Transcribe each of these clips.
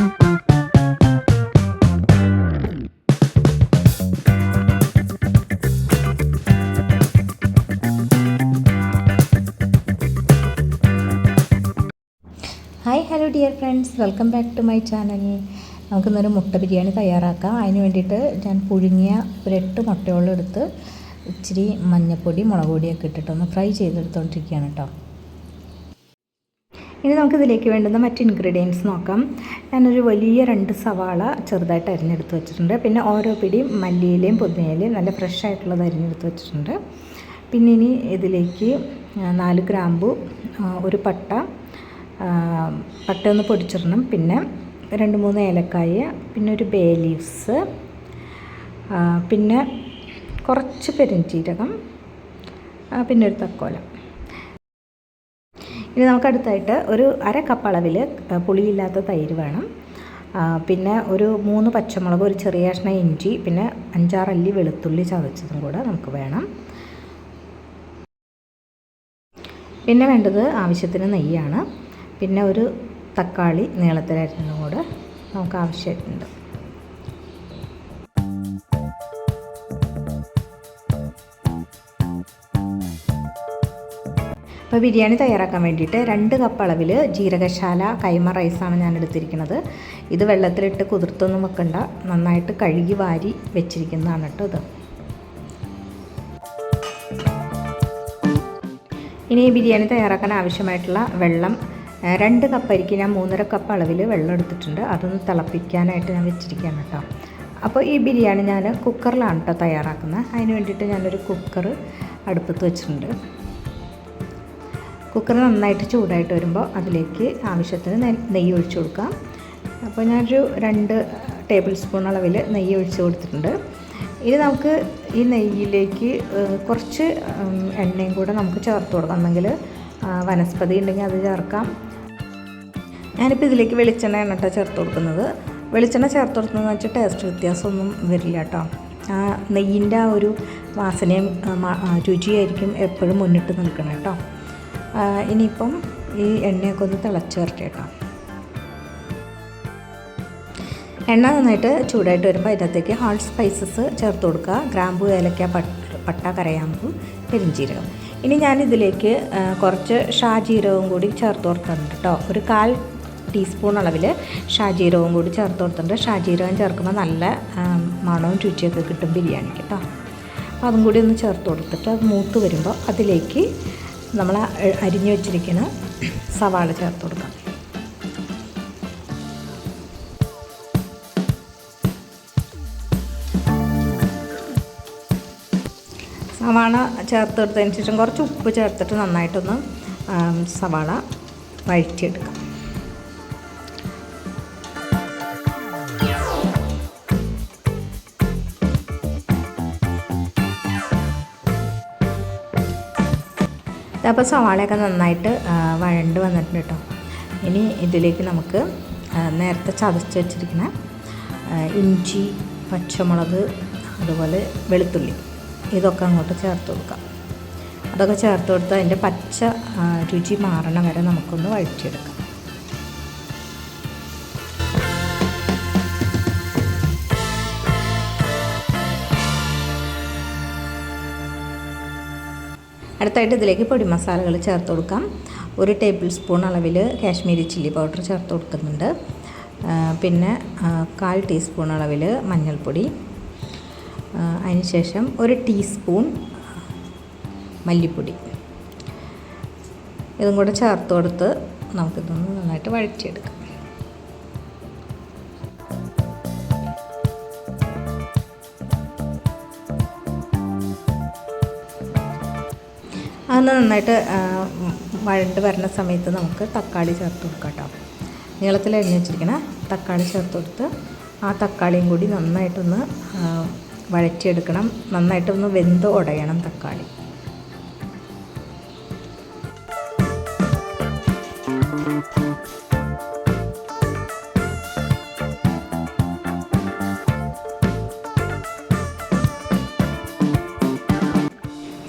Hi hello dear friends, welcome back to my channel. നമുക്കിന്നൊരു മുട്ട ബിരിയാണി തയ്യാറാക്കാം. അതിന് വേണ്ടിയിട്ട് ഞാൻ പുഴുങ്ങിയ ഒരു 8 മുട്ടയോളം എടുത്ത് ഇച്ചിരി മഞ്ഞൾപ്പൊടി, മുളക് പൊടിയൊക്കെ ഇട്ടിട്ടൊന്ന് ഫ്രൈ ചെയ്തെടുത്തുകൊണ്ടിരിക്കുകയാണ് കേട്ടോ. ഇനി നമുക്കിതിലേക്ക് വേണ്ടുന്ന മറ്റ് ഇൻഗ്രീഡിയൻസ് നോക്കാം. ഞാനൊരു വലിയ 2 സവാള ചെറുതായിട്ട് അരിഞ്ഞെടുത്ത് വെച്ചിട്ടുണ്ട്. പിന്നെ ഓരോ പിടിയും മല്ലിയിലയും പുതിനയിലയും നല്ല ഫ്രഷ് ആയിട്ടുള്ളത് അരിഞ്ഞെടുത്ത് വെച്ചിട്ടുണ്ട്. പിന്നെ ഇനി ഇതിലേക്ക് 4 ഗ്രാമ്പു, ഒരു പട്ട ഒന്ന് പൊടിച്ചിടണം, പിന്നെ 2-3 ഏലക്കായ, പിന്നെ ഒരു ബേ ലീവ്സ്, പിന്നെ കുറച്ച് പെരുംജീരകം, പിന്നെ ഒരു തക്കോല. ഇനി നമുക്ക് അടുത്തായിട്ട് ഒരു 1/2 കപ്പ് അളവിൽ പുളിയില്ലാത്ത തൈര് വേണം. പിന്നെ ഒരു 3 പച്ചമുളക്, ഒരു ചെറിയ കഷ്ണം ഇഞ്ചി, പിന്നെ 5-6 അല്ലി വെളുത്തുള്ളി ചതച്ചതും കൂടെ നമുക്ക് വേണം. പിന്നെ വേണ്ടത് ആവശ്യത്തിന് നെയ്യാണ്. പിന്നെ ഒരു തക്കാളി നീളത്തിലരിഞ്ഞതും കൂടെ നമുക്ക് ആവശ്യമായിട്ടുണ്ട്. അപ്പോൾ ബിരിയാണി തയ്യാറാക്കാൻ വേണ്ടിയിട്ട് 2 കപ്പ് അളവിൽ ജീരകശാല കൈമ റൈസാണ് ഞാൻ എടുത്തിരിക്കുന്നത്. ഇത് വെള്ളത്തിലിട്ട് കുതിർത്തൊന്നും വെക്കണ്ട, നന്നായിട്ട് കഴുകി വാരി വെച്ചിരിക്കുന്നതാണ് കേട്ടോ ഇത്. ഇനി ബിരിയാണി തയ്യാറാക്കാൻ ആവശ്യമായിട്ടുള്ള വെള്ളം, 2 കപ്പ് അരിക്ക് ഞാൻ 3.5 കപ്പ് അളവിൽ വെള്ളം എടുത്തിട്ടുണ്ട്. അതൊന്ന് തിളപ്പിക്കാനായിട്ട് ഞാൻ വെച്ചിരിക്കുകയാണ് കേട്ടോ. അപ്പോൾ ഈ ബിരിയാണി ഞാൻ കുക്കറിലാണ് കേട്ടോ തയ്യാറാക്കുന്നത്. അതിന് വേണ്ടിയിട്ട് ഞാനൊരു കുക്കർ അടുപ്പത്ത് വെച്ചിട്ടുണ്ട്. കുക്കർ നന്നായിട്ട് ചൂടായിട്ട് വരുമ്പോൾ അതിലേക്ക് ആവശ്യത്തിന് നെയ്യ് ഒഴിച്ചു കൊടുക്കാം. അപ്പോൾ ഞാനൊരു 2 ടേബിൾ സ്പൂൺ അളവിൽ നെയ്യ് ഒഴിച്ച് കൊടുത്തിട്ടുണ്ട്. ഇനി നമുക്ക് ഈ നെയ്യിലേക്ക് കുറച്ച് എണ്ണയും കൂടെ നമുക്ക് ചേർത്ത് കൊടുക്കാം. എന്നെങ്കിൽ വനസ്പതി ഉണ്ടെങ്കിൽ അത് ചേർക്കാം. ഞാനിപ്പോൾ ഇതിലേക്ക് വെളിച്ചെണ്ണയാണ് കേട്ടോ ചേർത്ത് കൊടുക്കുന്നത്. വെളിച്ചെണ്ണ ചേർത്ത് കൊടുക്കുന്നതെന്ന് വെച്ചാൽ ടേസ്റ്റ് വ്യത്യാസമൊന്നും വരില്ല കേട്ടോ. ആ നെയ്യിൻ്റെ ആ ഒരു വാസനയും രുചിയായിരിക്കും എപ്പോഴും മുന്നിട്ട് നിൽക്കണം കേട്ടോ. ഇനിയിപ്പം ഈ എണ്ണയൊക്കെ ഒന്ന് തിളച്ച് വരട്ടെ കേട്ടോ. എണ്ണ നന്നായിട്ട് ചൂടായിട്ട് വരുമ്പോൾ അതിനകത്തേക്ക് ഹോൾ സ്പൈസസ് ചേർത്ത് കൊടുക്കുക. ഗ്രാമ്പു, ഏലക്ക, പട്ട, കരയാമ്പു, പെരുംജീരകം. ഇനി ഞാനിതിലേക്ക് കുറച്ച് ഷാജീരകവും കൂടി ചേർത്ത് കൊടുക്കുന്നുണ്ട് കേട്ടോ. ഒരു 1/4 ടീസ്പൂൺ അളവിൽ ഷാജീരകവും കൂടി ചേർത്ത് കൊടുത്തിട്ടുണ്ട്. ഷാജീരകം ചേർക്കുമ്പോൾ നല്ല മണവും രുചിയൊക്കെ കിട്ടും ബിരിയാണിക്ക് കേട്ടോ. അപ്പോൾ അതും കൂടി ഒന്ന് ചേർത്ത് കൊടുത്തിട്ട് അത് മൂത്ത് വരുമ്പോൾ അതിലേക്ക് നമ്മൾ അരിഞ്ഞു വെച്ചിരിക്കുന്ന സവാള ചേർത്ത് കൊടുക്കാം. സവാള ചേർത്ത് കൊടുത്തതിന് ശേഷം കുറച്ച് ഉപ്പ് ചേർത്തിട്ട് നന്നായിട്ടൊന്ന് സവാള വഴറ്റിയെടുക്കാം. അപ്പോൾ സവാളയൊക്കെ നന്നായിട്ട് വഴണ്ട് വന്നിട്ടുണ്ട് കേട്ടോ. ഇനി ഇതിലേക്ക് നമുക്ക് നേരത്തെ ചതച്ച് വെച്ചിരിക്കുന്ന ഇഞ്ചി, പച്ചമുളക്, അതുപോലെ വെളുത്തുള്ളി, ഇതൊക്കെ അങ്ങോട്ട് ചേർത്ത് കൊടുക്കാം. അതൊക്കെ ചേർത്ത് കൊടുത്ത് അതിൻ്റെ പച്ച രുചി മാറണ വരെ നമുക്കൊന്ന് വഴറ്റിയെടുക്കാം. അടുത്തായിട്ട് ഇതിലേക്ക് പൊടി മസാലകൾ ചേർത്ത് കൊടുക്കാം. 1 ടേബിൾ സ്പൂൺ അളവിൽ കാശ്മീരി ചില്ലി പൗഡർ ചേർത്ത് കൊടുക്കുന്നുണ്ട്. പിന്നെ 1/4 ടീസ്പൂൺ അളവിൽ മഞ്ഞൾപ്പൊടി, അതിനുശേഷം 1 ടീസ്പൂൺ മല്ലിപ്പൊടി, ഇതും കൂടെ ചേർത്ത് കൊടുത്ത് നമുക്കിതൊന്ന് നന്നായിട്ട് വഴറ്റിയെടുക്കാം. അതൊന്ന് നന്നായിട്ട് വഴണ്ട് വരുന്ന സമയത്ത് നമുക്ക് തക്കാളി ചേർത്ത് കൊടുക്കാം കേട്ടോ. നീളത്തിൽ അരിഞ്ഞ് വെച്ചിരിക്കുന്ന തക്കാളി ചേർത്ത് കൊടുത്ത് ആ തക്കാളിയും കൂടി നന്നായിട്ടൊന്ന് വഴറ്റിയെടുക്കണം. നന്നായിട്ടൊന്ന് വെന്ത് ഉടയണം തക്കാളി.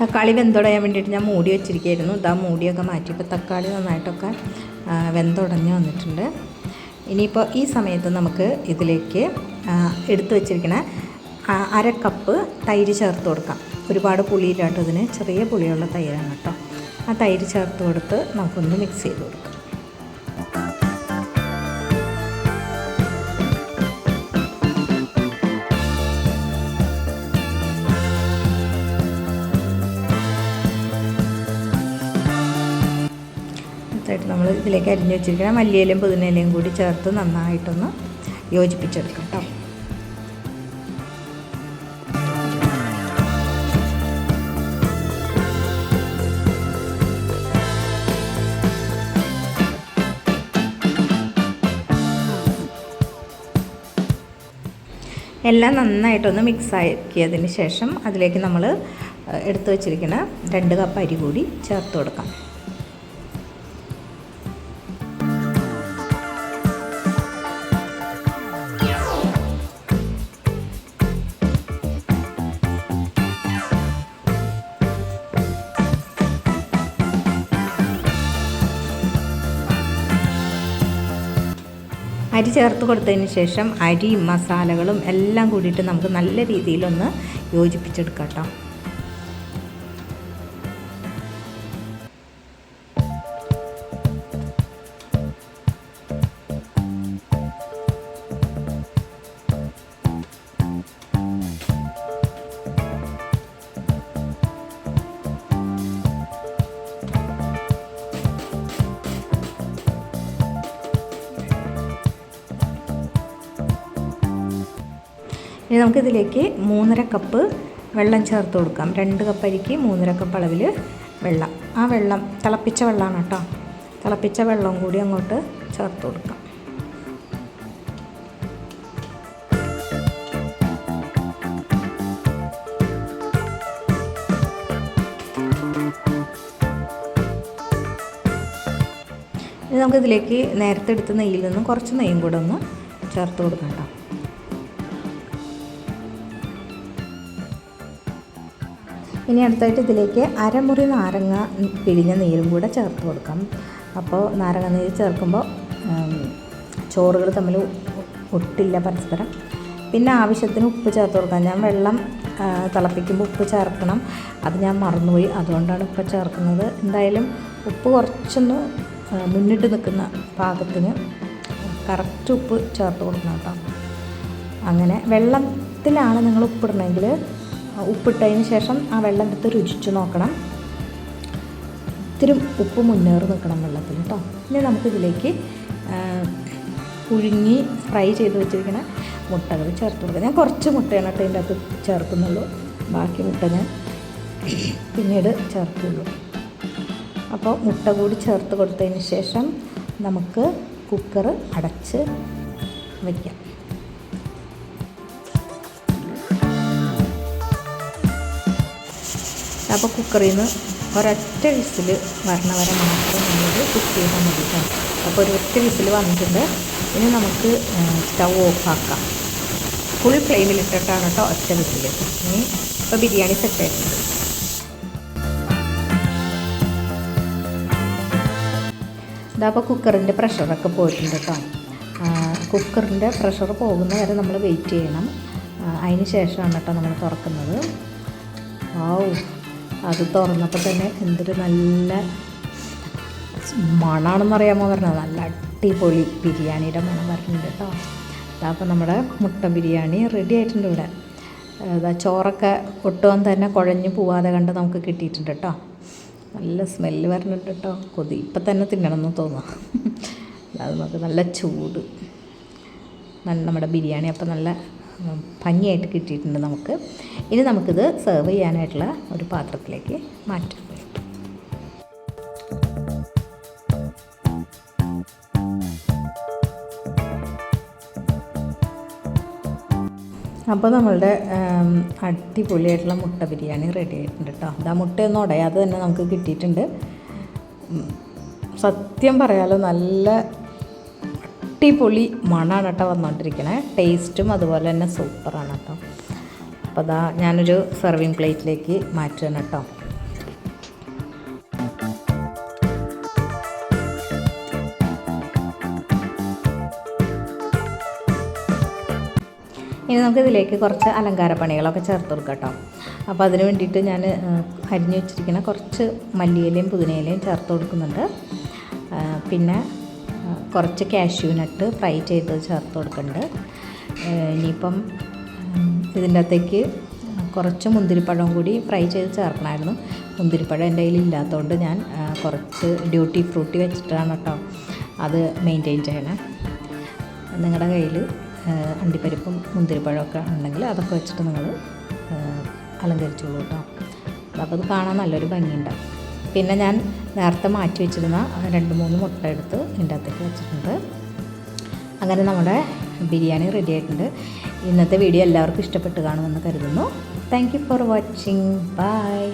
തക്കാളി വെന്തുടയാൻ വേണ്ടിയിട്ട് ഞാൻ മൂടി വെച്ചിരിക്കുകയായിരുന്നു. ഇതാ മൂടിയൊക്കെ മാറ്റിയപ്പോൾ തക്കാളി നന്നായിട്ടൊക്കെ വെന്തുടഞ്ഞ് വന്നിട്ടുണ്ട്. ഇനിയിപ്പോൾ ഈ സമയത്ത് നമുക്ക് ഇതിലേക്ക് എടുത്തു വച്ചിരിക്കുന്ന 1/2 കപ്പ് തൈര് ചേർത്ത് കൊടുക്കാം. ഒരുപാട് പുളിയില്ലാട്ടോ, ഇതിന് ചെറിയ പുളിയുള്ള തൈരാണ് കേട്ടോ. ആ തൈര് ചേർത്ത് കൊടുത്ത് നമുക്കൊന്ന് മിക്സ് ചെയ്ത് കൊടുക്കാം. നമ്മൾ ഇതിലേക്ക് അരിഞ്ഞ് വെച്ചിരിക്കുന്ന മല്ലിയിലയും പുതിനയിലയും കൂടി ചേർത്ത് നന്നായിട്ടൊന്ന് യോജിപ്പിച്ചെടുക്കാം കേട്ടോ. എല്ലാം നന്നായിട്ടൊന്ന് മിക്സ് ആക്കിയതിന് ശേഷം അതിലേക്ക് നമ്മൾ എടുത്തു വച്ചിരിക്കുന്ന 2 കപ്പ് അരി കൂടി ചേർത്ത് കൊടുക്കാം. അരി ചേർത്ത് കൊടുത്തതിന് ശേഷം അരിയും മസാലകളും എല്ലാം കൂടിയിട്ട് നമുക്ക് നല്ല രീതിയിലൊന്ന് യോജിപ്പിച്ചെടുക്കാം കേട്ടോ. ഇനി നമുക്കിതിലേക്ക് 3.5 കപ്പ് വെള്ളം ചേർത്ത് കൊടുക്കാം. 2 കപ്പ് അരിക്ക് 3.5 കപ്പ് അളവിൽ വെള്ളം. ആ വെള്ളം തിളപ്പിച്ച വെള്ളമാണ് കേട്ടോ. തിളപ്പിച്ച വെള്ളം കൂടി അങ്ങോട്ട് ചേർത്ത് കൊടുക്കാം. ഇനി നമുക്കിതിലേക്ക് നേരത്തെ എടുത്ത നെയ്യിൽ നിന്നും കുറച്ച് നെയ്യും കൂടെ ഒന്ന് ചേർത്ത് കൊടുക്കാം കേട്ടോ. ഇനി അടുത്തായിട്ട് ഇതിലേക്ക് 1/2 മുറി നാരങ്ങ പിഴിഞ്ഞ നീരും കൂടെ ചേർത്ത് കൊടുക്കാം. അപ്പോൾ നാരങ്ങ നീര് ചേർക്കുമ്പോൾ ചോറുകൾ തമ്മിൽ ഒട്ടില്ല പരസ്പരം. പിന്നെ ആവശ്യത്തിന് ഉപ്പ് ചേർത്ത് കൊടുക്കാം. ഞാൻ വെള്ളം തിളപ്പിക്കുമ്പോൾ ഉപ്പ് ചേർക്കണം, അത് ഞാൻ മറന്നുപോയി, അതുകൊണ്ടാണ് ഉപ്പ് ചേർക്കുന്നത്. എന്തായാലും ഉപ്പ് കുറച്ചൊന്ന് മുന്നിട്ട് നിൽക്കുന്ന പാകത്തിന് കറക്റ്റ് ഉപ്പ് ചേർത്ത് കൊടുക്കണം കേട്ടോ. അങ്ങനെ വെള്ളത്തിലാണ് നിങ്ങൾ ഉപ്പിടണമെങ്കിൽ ഉപ്പിട്ടതിന് ശേഷം ആ വെള്ളം എടുത്ത് രുചിച്ച് നോക്കണം. ഇത്തിരി ഉപ്പ് മുന്നേറി നിൽക്കണം വെള്ളത്തിൽ കേട്ടോ. ഇനി നമുക്കിതിലേക്ക് പുഴുങ്ങി ഫ്രൈ ചെയ്ത് വെച്ചിരിക്കുന്ന മുട്ടകൾ ചേർത്ത് കൊടുക്കുക. ഞാൻ കുറച്ച് മുട്ടയാണ് കേട്ടോ ഇതിൻ്റെ അകത്ത് ചേർക്കുന്നുള്ളൂ, ബാക്കി മുട്ട ഞാൻ പിന്നീട് ചേർക്കുള്ളൂ. അപ്പോൾ മുട്ട കൂടി ചേർത്ത് കൊടുത്തതിന് ശേഷം നമുക്ക് കുക്കർ അടച്ച് വയ്ക്കാം. അപ്പോൾ കുക്കറിൽ നിന്ന് ഒരൊറ്റ വിസിൽ വരണ വരെ മാത്രം നമ്മളത് കുക്ക് ചെയ്താൽ മതി കേട്ടോ. അപ്പോൾ ഒരൊറ്റ വിസിൽ വന്നിട്ടുണ്ട്. ഇനി നമുക്ക് സ്റ്റൗ ഓഫാക്കാം. ഫുൾ ഫ്ലെയിമിലിട്ടിട്ടാണ് കേട്ടോ ഒറ്റ വിസിൽ. ഇനി ഇപ്പോൾ ബിരിയാണി സെറ്റായിട്ടുണ്ട്. ഇതപ്പോൾ കുക്കറിൻ്റെ പ്രഷറൊക്കെ പോയിട്ടുണ്ട് കേട്ടോ. കുക്കറിൻ്റെ പ്രഷർ പോകുന്ന വരെ നമ്മൾ വെയിറ്റ് ചെയ്യണം. അതിന് ശേഷമാണ് കേട്ടോ നമ്മൾ തുറക്കുന്നത്. അത് തുറന്നപ്പോൾ തന്നെ എന്തൊരു നല്ല മണമാണെന്ന് അറിയാമോ പറഞ്ഞത്. നല്ല അടിപൊളി ബിരിയാണിയുടെ മണം വരുന്നുണ്ട് കേട്ടോ. അപ്പോൾ നമ്മുടെ മുട്ട ബിരിയാണി റെഡി ആയിട്ടുണ്ട് ഇവിടെ. ചോറൊക്കെ ഒട്ടും തന്നെ കുഴഞ്ഞു പോവാതെ കണ്ട് നമുക്ക് കിട്ടിയിട്ടുണ്ട് കേട്ടോ. നല്ല സ്മെല്ല് വരുന്നുണ്ട് കേട്ടോ. കൊതി ഇപ്പം തന്നെ തിന്നണമെന്ന് തോന്നുക. അത് നമുക്ക് നല്ല ചൂട് നമ്മുടെ ബിരിയാണി അപ്പോൾ നല്ല ഭംഗിയായിട്ട് കിട്ടിയിട്ടുണ്ട് നമുക്ക്. ഇനി നമുക്കിത് സെർവ് ചെയ്യാനായിട്ടുള്ള ഒരു പാത്രത്തിലേക്ക് മാറ്റാം. അപ്പോൾ നമ്മളുടെ അടിപൊളിയായിട്ടുള്ള മുട്ട ബിരിയാണി റെഡി ആയിട്ടുണ്ട് കേട്ടോ. അത് ആ മുട്ടയൊന്നും ഉടയാതെ തന്നെ നമുക്ക് കിട്ടിയിട്ടുണ്ട്. സത്യം പറയാലോ നല്ല അടിപൊളി മണമാണ് കേട്ടോ വന്നുകൊണ്ടിരിക്കണേ. ടേസ്റ്റും അതുപോലെ തന്നെ സൂപ്പറാണ് കേട്ടോ. അപ്പോൾ അതാ ഞാനൊരു സെർവിങ് പ്ലേറ്റിലേക്ക് മാറ്റുകയാണ് കേട്ടോ. ഇനി നമുക്കിതിലേക്ക് കുറച്ച് അലങ്കാര പണികളൊക്കെ ചേർത്ത് കൊടുക്കാം കേട്ടോ. അപ്പോൾ അതിന് വേണ്ടിയിട്ട് ഞാൻ അരിഞ്ഞു വെച്ചിരിക്കുന്ന കുറച്ച് മല്ലിയിലയും പുതിനയിലയും ചേർത്ത് കൊടുക്കുന്നുണ്ട്. പിന്നെ കുറച്ച് കാഷ്യൂ നട്ട് ഫ്രൈ ചെയ്ത് ചേർത്ത് കൊടുക്കുന്നുണ്ട്. ഇനിയിപ്പം ഇതിൻ്റെ അകത്തേക്ക് കുറച്ച് മുന്തിരിപ്പഴം കൂടി ഫ്രൈ ചെയ്ത് ചേർക്കണമായിരുന്നു. മുന്തിരിപ്പഴം എൻ്റെ കയ്യിൽ ഇല്ലാത്തതുകൊണ്ട് ഞാൻ കുറച്ച് ഡ്യൂട്ടി ഫ്രൂട്ടി വെച്ചിട്ടാണ് കേട്ടോ അത് മെയിൻറ്റെയിൻ ചെയ്യണേ. നിങ്ങളുടെ കയ്യിൽ അണ്ടിപ്പരിപ്പും മുന്തിരിപ്പഴമൊക്കെ ഉണ്ടെങ്കിൽ അതൊക്കെ വെച്ചിട്ട് നിങ്ങൾ അലങ്കരിച്ചോളൂ കേട്ടോ. അപ്പോൾ അത് കാണാൻ നല്ലൊരു ഭംഗിയുണ്ട്. പിന്നെ ഞാൻ നേരത്തെ മാറ്റി വെച്ചിരുന്ന 2-3 മുട്ട എടുത്ത് ഇതിൻ്റെ അകത്തേക്ക് വെച്ചിട്ടുണ്ട്. അങ്ങനെ നമ്മുടെ ബിരിയാണി റെഡി ആയിട്ടുണ്ട്. ഇന്നത്തെ വീഡിയോ എല്ലാവർക്കും ഇഷ്ടപ്പെട്ട് കാണുമെന്ന് കരുതുന്നു. Thank you for watching. By.